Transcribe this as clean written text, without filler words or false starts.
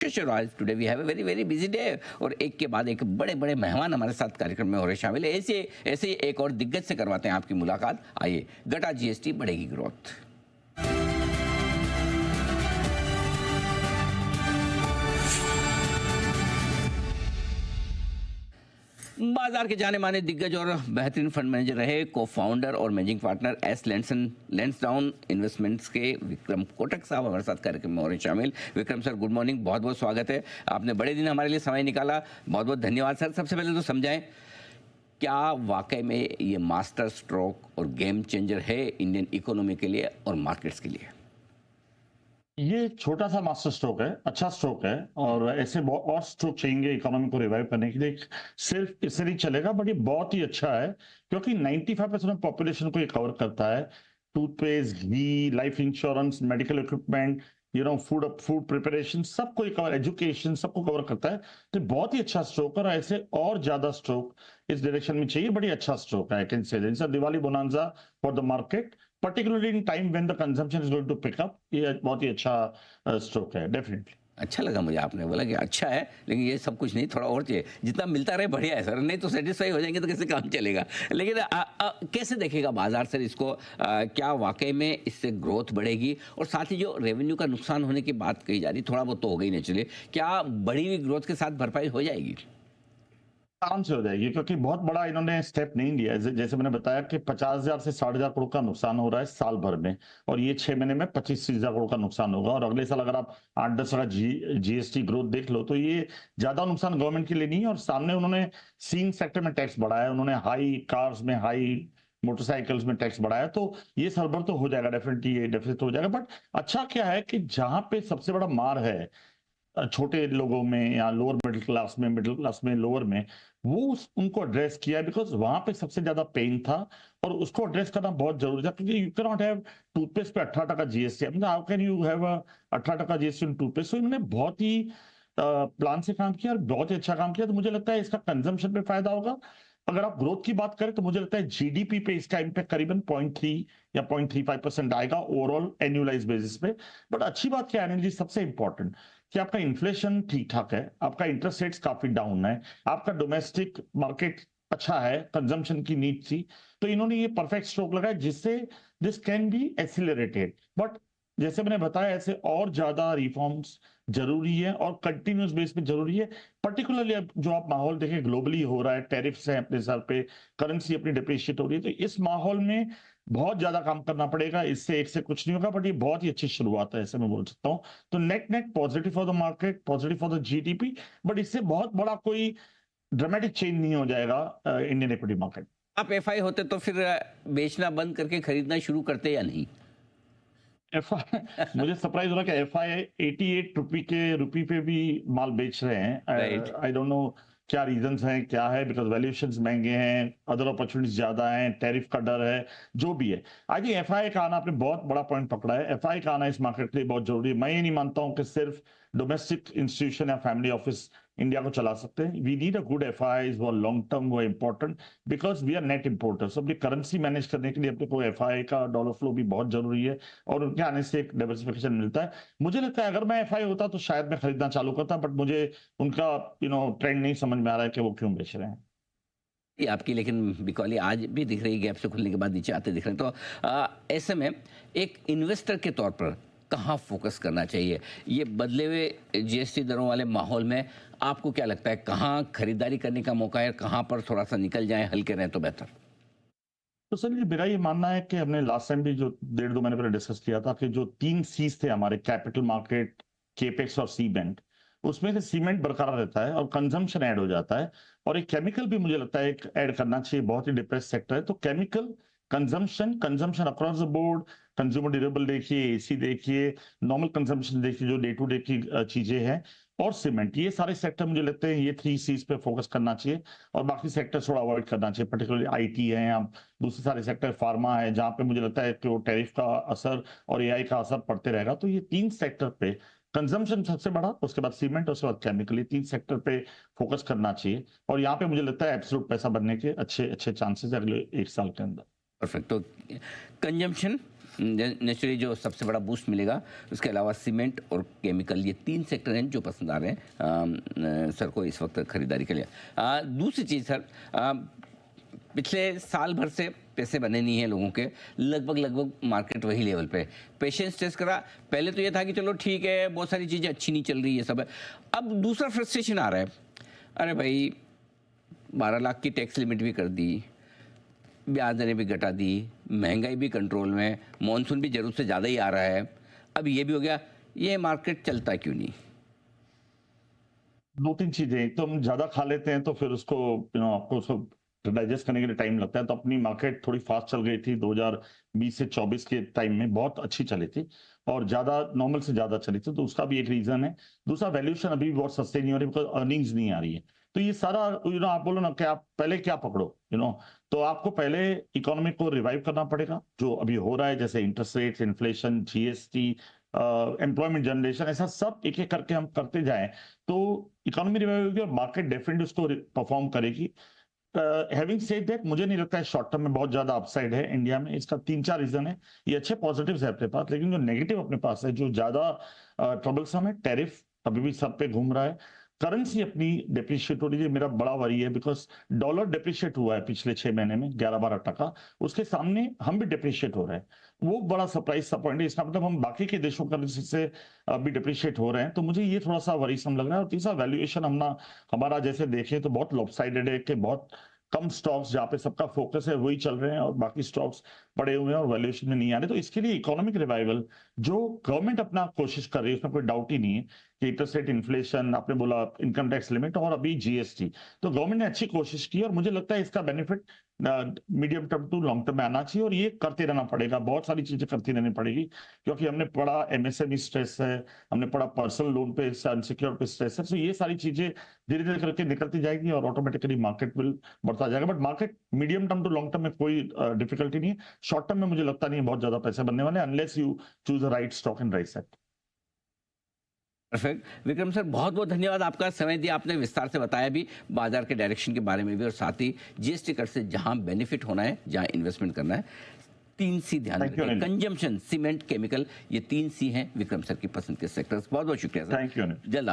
Professor आज today we have a very very busy day, और एक के बाद एक बड़े बड़े मेहमान हमारे साथ कार्यक्रम में हो रहे शामिल है। ऐसे ऐसे ही एक और दिग्गज से करवाते हैं आपकी मुलाकात। आइए, घटा जीएसटी बढ़ेगी ग्रोथ। बाजार के जाने माने दिग्गज और बेहतरीन फंड मैनेजर रहे को फाउंडर और managing partner S Lansdowne investments के विक्रम कोटक साहब हमारे साथ कार्यक्रम में हो रहे शामिल। विक्रम सर, गुड मॉर्निंग, बहुत बहुत स्वागत है। आपने बड़े दिन हमारे लिए समय निकाला, बहुत बहुत धन्यवाद सर। सबसे पहले तो समझाएं, क्या वाकई में ये मास्टर स्ट्रोक और गेम चेंजर है इंडियन इकोनॉमी के लिए और मार्केट्स के लिए? ये छोटा सा मास्टर स्ट्रोक है, अच्छा स्ट्रोक है, और ऐसे बहुत और स्ट्रोक चाहिए इकोनॉमी को रिवाइव करने के लिए। सिर्फ इससे नहीं चलेगा, बट ये बहुत ही अच्छा है क्योंकि 95% ऑफ पॉपुलेशन को ये कवर करता है। टूथपेस्ट, घी, life insurance, medical equipment, food preparation, सबको ये कवर, एजुकेशन, सबको कवर करता है। तो बहुत ही अच्छा स्ट्रोक है, और ऐसे और ज्यादा स्ट्रोक इस डायरेक्शन में चाहिए। बड़ी अच्छा स्ट्रोक है, I can say this Diwali bonanza for the market, particularly in time when the consumption is going to pick up। ये बहुत ही अच्छा स्ट्रोक है, डेफिनेटली। अच्छा लगा मुझे आपने बोला कि अच्छा है, लेकिन ये सब कुछ नहीं, थोड़ा और चाहिए। जितना मिलता रहे बढ़िया है सर, नहीं तो सेटिस्फाई हो जाएंगे तो कैसे काम चलेगा। लेकिन कैसे देखेगा बाजार सर इसको? क्या वाकई में इससे ग्रोथ बढ़ेगी? और साथ ही जो रेवेन्यू का नुकसान होने की बात कही जा रही, थोड़ा बहुत तो हो गई नेचुरली, क्या बढ़ी हुई ग्रोथ के साथ भरपाई हो जाएगी? आराम से हो जाएगी, क्योंकि बहुत बड़ा इन्होंने स्टेप नहीं लिया है। जैसे मैंने बताया कि 50,000 से 60,000 करोड़ का नुकसान हो रहा है साल भर में, और ये 6 महीने में 25,000 करोड़ का नुकसान होगा। और अगले साल अगर आप 8-10 का जीएसटी ग्रोथ देख लो, तो ये ज्यादा नुकसान गवर्नमेंट के लिए नहीं है। और सामने उन्होंने सीन सेक्टर में टैक्स बढ़ाया, उन्होंने हाई कार्स में, हाई मोटरसाइकिल्स में टैक्स बढ़ाया, तो ये सरबर तो हो जाएगा, डेफिनेटली ये डेफिसिट हो जाएगा। बट अच्छा क्या है कि जहां पे सबसे बड़ा मार है छोटे लोगों में या लोअर मिडिल क्लास में लोअर में, उनको एड्रेस किया, बिकॉज वहां पे सबसे ज्यादा पेन था, और उसको एड्रेस करना बहुत जरूरी था। क्योंकि you can not have toothpaste पे 18% GST, how can you have 18% GST in toothpaste? तो इन्होंने बहुत ही प्लान से काम किया और बहुत ही अच्छा काम किया। तो मुझे लगता है इसका कंजम्पशन पे फायदा होगा। अगर आप ग्रोथ की बात करें तो मुझे लगता है जीडीपी पे इसका इम्पैक्ट करीबन 0.3 या 0.35% आएगा ओवरऑल एनुअलाइज बेसिस पे। बट अच्छी बात क्या है जी, सबसे इंपॉर्टेंट कि आपका इन्फ्लेशन ठीक ठाक है, आपका इंटरेस्ट रेट्स काफी डाउन है, आपका डोमेस्टिक मार्केट अच्छा है, कंजम्पशन की नीड थी। तो इन्होंने ये परफेक्ट स्ट्रोक लगाया जिससे this can be accelerated. But जैसे मैंने बताया, ऐसे और ज्यादा रिफॉर्म्स जरूरी है और कंटिन्यूस बेस पे जरूरी है। पर्टिकुलरली अब जो आप माहौल देखें, ग्लोबली हो रहा है, टैरिफ्स हैं अपने सर पे, करेंसी अपनी डिप्रिशिएट हो रही है, तो इस माहौल में बहुत ज्यादा काम करना पड़ेगा। इससे एक से कुछ नहीं होगा, बट ये बहुत ही अच्छी शुरुआत है, ऐसे मैं बोल सकता हूँ। तो net net positive for the market, positive for the GDP, but इससे बहुत बड़ा कोई ड्रामेटिक चेंज नहीं हो जाएगा इंडियन इक्विटी मार्केट। आप एफआई होते तो फिर बेचना बंद करके खरीदना शुरू करते या नहीं? मुझे सरप्राइज हो रहा है कि एफआई 88 रुपी पे भी माल बेच रहे राइट। हैं। आई डोंट नो क्या रीजंस हैं, क्या है, बिकॉज वैल्यूएशंस महंगे हैं, अदर अपॉर्चुनिटीज ज्यादा हैं, टैरिफ का डर है, जो भी है। आई थिंक एफआई का आना, आपने बहुत बड़ा पॉइंट पकड़ा है। एफआई का आना इस मार्केट के लिए बहुत जरूरी है। मैं ये नहीं मानता हूं कि सिर्फ डोमेस्टिक इंस्टीट्यूशन या फैमिली ऑफिस इंडिया को चला सकते हैं। We need a good FI, वो लॉन्ग टर्म, वो important, because we are net importers. अपनी करेंसी मैनेज करने के लिए अपने को एफआई का डॉलर फ्लो भी बहुत जरूरी है, और उनके आने से एक डाइवर्सिफिकेशन मिलता है। मुझे लगता है अगर मैं एफआई होता तो शायद मैं खरीदना चालू करता, बट मुझे उनका ट्रेंड नहीं समझ में आ रहा है कि वो क्यों बेच रहे हैं। ये आपकी लेकिन बिकॉली आज भी दिख रही है, गैप से खुलने के बाद नीचे आते दिख रहे हैं। तो ऐसे में एक इन्वेस्टर के तौर पर कहाँ फोकस करना चाहिए? ये बदले हुए जीएसटी दरों वाले माहौल में आपको क्या लगता है, कहाँ खरीदारी करने का मौका है, कहाँ पर थोड़ा सा निकल जाए, हल्के रहें तो बेहतर? तो सर, ये मेरा ये मानना है कि हमने लास्ट टाइम भी जो 1.5-2 महीने पहले डिस्कस किया था कि जो 3 सीज थे हमारे, कैपिटल मार्केट, केपेक्स और सीमेंट, उसमें से सीमेंट बरकरार रहता है और कंजम्पशन ऐड हो जाता है। और एक केमिकल भी मुझे लगता है ऐड करना चाहिए, बहुत ही डिप्रेस सेक्टर है। तो chemical consumption consumption across the board, consumer durable देखिए, एसी देखिए, नॉर्मल कंजम्पशन देखिए, जो डे टू डे की चीजें हैं, और सीमेंट, ये सारे सेक्टर मुझे लगते हैं ये 3 सीज पे फोकस करना चाहिए, और बाकी सेक्टर थोड़ा अवॉइड करना चाहिए। पर्टिकुलरली आईटी है या दूसरे सारे सेक्टर, फार्मा है, जहां पे मुझे लगता है कि वो टैरिफ का असर और एआई का असर पड़ते रहेगा। तो ये 3 सेक्टर पे, कंजम्पशन सबसे बड़ा, उसके बाद सीमेंट, उसके बाद केमिकल, ये 3 सेक्टर पे फोकस करना चाहिए। और यहाँ पे मुझे लगता है एब्सोल्यूट पैसा बनने के अच्छे अच्छे चांसेस है अगले 1 साल के अंदर। परफेक्ट। तो कंजम्पशन नेचुरली जो सबसे बड़ा बूस्ट मिलेगा। उसके अलावा सीमेंट और केमिकल, ये 3 सेक्टर हैं जो पसंद आ रहे हैं सर को इस वक्त खरीदारी के लिए। दूसरी चीज़ सर, पिछले साल भर से पैसे बने नहीं हैं लोगों के, लगभग मार्केट वही लेवल पे। पेशेंस टेस्ट करा, पहले तो ये था कि चलो ठीक है, बहुत सारी चीज़ें अच्छी नहीं चल रही है सब है। अब दूसरा फ्रस्ट्रेशन आ रहा है, अरे भाई 12 लाख की टैक्स लिमिट भी कर दी, ब्याज दरें भी घटा दी, महंगाई भी कंट्रोल में, मॉनसून भी जरूरत से ज़्यादा ही आ रहा है, अब ये भी हो गया, ये मार्केट चलता क्यों नहीं? 2-3 चीजें, एक तो हम ज्यादा खा लेते हैं तो फिर उसको आपको उसको डाइजेस्ट करने के लिए टाइम लगता है। तो अपनी मार्केट थोड़ी फास्ट चल गई थी 2020 से 24 के टाइम में, बहुत अच्छी चली थी और ज्यादा नॉर्मल से ज्यादा चली थी, तो उसका भी एक रीजन है। दूसरा, वैल्यूएशन अभी भी बहुत सस्टेन नहीं हो रही, बिकॉज अर्निंग्स नहीं आ रही है। तो ये सारा आप बोलो ना कि आप पहले क्या पकड़ो, तो आपको पहले इकोनॉमी को रिवाइव करना पड़ेगा, जो अभी हो रहा है, जैसे interest rate, inflation, GST, employment generation, ऐसा सब एक एक करके हम करते जाएं तो इकोनॉमी रिवाइव होगी और मार्केट डेफिनेटली उसको परफॉर्म करेगी। हैविंग सेड दैट, मुझे नहीं लगता है शॉर्ट टर्म में बहुत ज्यादा अपसाइड है इंडिया में। इसका 3-4 रीजन है। ये अच्छे पॉजिटिव्स है अपने पास, लेकिन जो नेगेटिव अपने पास है, जो ज्यादा ट्रबलसम है, टैरिफ अभी भी सब पे घूम रहा है। करेंसी अपनी डिप्रिशिएट हो रही है, मेरा बड़ा वरी है, बिकॉज डॉलर डिप्रिशिएट हुआ है पिछले 6 महीने में 11-12%। उसके सामने हम भी डिप्रिशिएट हो रहे हैं, वो बड़ा सरप्राइज सा पॉइंट है। इसका मतलब हम बाकी के देशों करेंसी से अभी डिप्रिशिएट हो रहे हैं, तो मुझे ये थोड़ा सा वरीसम लग रहा है। और तीसरा, वैल्यूएशन हमारा जैसे देखें तो बहुत लॉपसाइडेड है, कि बहुत कम स्टॉक्स जहां पे सबका फोकस है वही चल रहे हैं और बाकी स्टॉक्स पड़े हुए हैं और वैल्यूएशन में नहीं आ रहे। तो इसके लिए इकोनॉमिक रिवाइवल जो गवर्नमेंट अपना कोशिश कर रही है, उसमें कोई डाउट ही नहीं है कि इंटरेस्ट रेट, इन्फ्लेशन, आपने बोला इनकम टैक्स लिमिट और अभी जीएसटी, तो गवर्नमेंट ने अच्छी कोशिश की और मुझे लगता है इसका benefit medium term to long term में आना चाहिए। और ये करते रहना पड़ेगा, बहुत सारी चीजें करती रहनी पड़ेगी, क्योंकि हमने पढ़ा एमएसएमई स्ट्रेस है, हमने पढ़ा पर्सनल लोन पे, अनसिक्योर पे स्ट्रेस है। तो ये सारी चीजें धीरे धीरे करके निकलती जाएगी और ऑटोमेटिकली मार्केट विल बढ़ता जाएगा। But market medium term to long term में कोई डिफिकल्टी नहीं है। शॉर्ट टर्म में मुझे लगता नहीं है बहुत ज्यादा पैसे बनने वाले, unless you choose the right stock and right set. Perfect Vikram sir, बहुत बहुत धन्यवाद, आपका समय दिया, आपने विस्तार से बताया भी बाजार के डायरेक्शन के बारे में भी, और साथ ही जीएसटी कर से जहां बेनिफिट होना है, जहां इन्वेस्टमेंट करना है, 3 सी ध्यान रखें, कंजम्पशन, सीमेंट, केमिकल, ये 3 सी हैं विक्रम सर की पसंद के सेक्टर्स। बहुत बहुत शुक्रिया सर, थैंक यू। जल्द